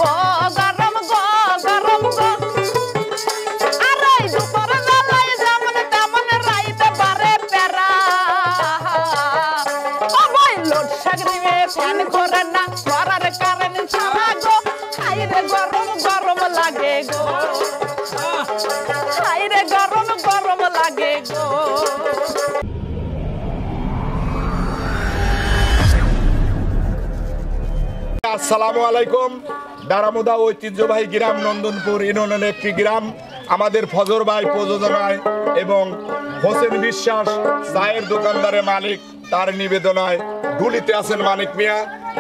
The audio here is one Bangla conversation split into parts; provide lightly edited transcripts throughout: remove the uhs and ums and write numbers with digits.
ও গরম গো গরম গো আরে দুপুর বেলায় যেমন তেমন রাইতে পারে পেরা ও ভাই লোড সাগরিবে ফ্যান করে না করার কারণ ছাড়া গো হাইরে গরম গরম লাগে গো হাইরে গরম গরম লাগে গো। আসসালামু আলাইকুম। দারামুদা ঐতিহ্যবাহী গ্রাম নন্দনপুর ইউনিয়নের একটি গ্রাম। আমাদের ফজর ভাই প্রযোজনায় এবং হোসেন বিশ্বাস চায়ের দোকানদারের মালিক তার নিবেদনায় গুলিতে আছেন মানিক মিয়া,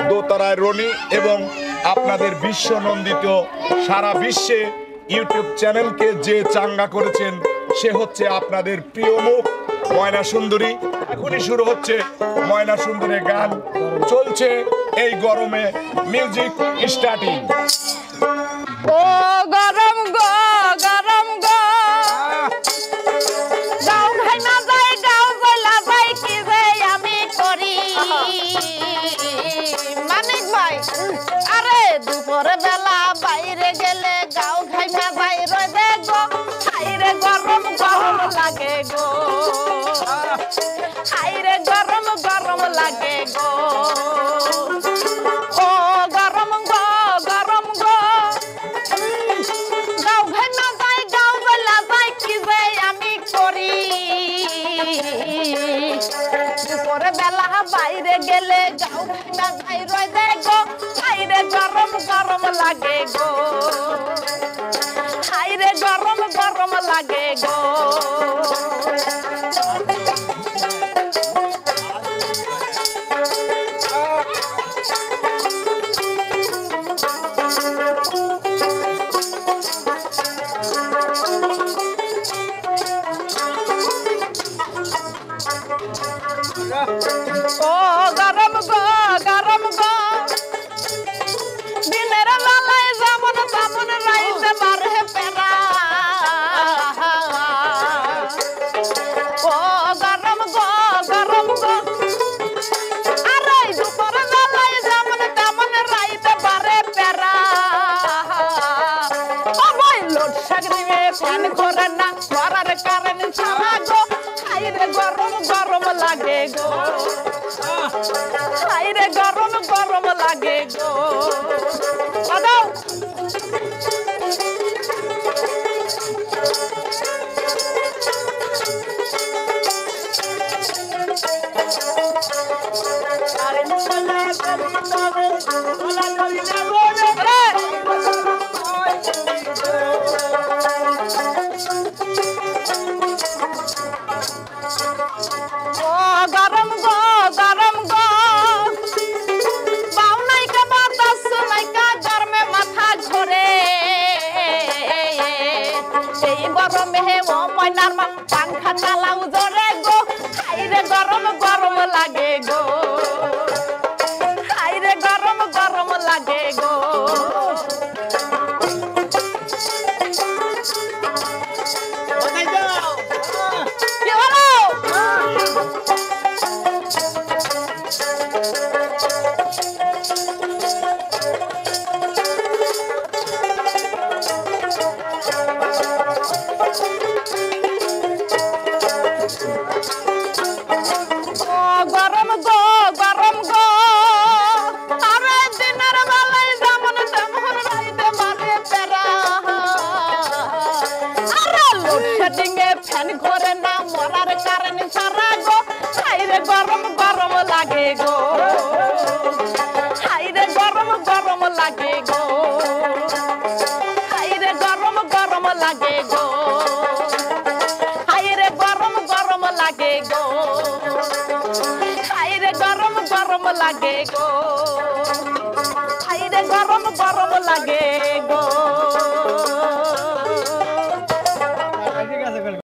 দোতারায় রনি এবং আপনাদের বিশ্ব নন্দিত সারা বিশ্বে ইউটিউব চ্যানেলকে যে চাঙ্গা করেছেন সে হচ্ছে আপনাদের প্রিয় মুখ ময়না সুন্দরী। এখনই শুরু হচ্ছে ময়না সুন্দরীর গান, চলছে এই গরমে মিউজিক স্টার্টিং। ও গরম গো গরম গো গাও ভাই না যায় গাও বলা যায় কি যে আমি করি মানিক ভাই আরে দুপুর বেলা বাইরে গেলে গাও খাই না যাই রোদে গো হাইরে গরম গরম লাগে গো হাইরে গরম গরম লাগে গো ও গরম গো গরম গো গাও ভাই না যাই গাও বলা যায় কি যে আমি করি দুপুর বেলা বাইরে গেলে গাও ভাই না যাই রোদে গো হাইরে গরম গরম লাগে গো হাইরে গরম গরম লাগে গো। ও গরম গো গরম গো দিনের বেলায় যেমন তেমন রাইতে পারে পেরা ও গরম গো গরম গো আরে দুপুর বেলায় যেমন তেমন রাইতে পারে পেরা ও ভাই লোড সাগরিবে ফ্যান করে না করার কারণ ছাড়া গো হাইরে গরম গরম লাগে গো হাইরে গরম গরম লাগে গো। আদাও ও গরম গো গরম গো বাউ নাই কা বাতাস নাই কা গরমে মাথা ঘোরে এই গরমে হে ও ময়নার মা পাংখা চালাও জোরে গো হাইরে গরম গরম লাগে গো হাইরে গরম গরম লাগে গো। কি হলো গরম গো গরম গো আরে দিনের বেলায় যেমন তেমন রাইতে পারে পেরা আরে লোডশেডিং এ ফ্যান করে না মরার কারণ ছাড়া গো হাইরে গরম গরম লাগে গো হাইরে গরম গরম লাগে গো হাইরে গরম গরম লাগে গো হাইরে গরম গরম লাগে গো হাইরে গরম গরম লাগে গো হাইরে গরম গরম লাগে গো।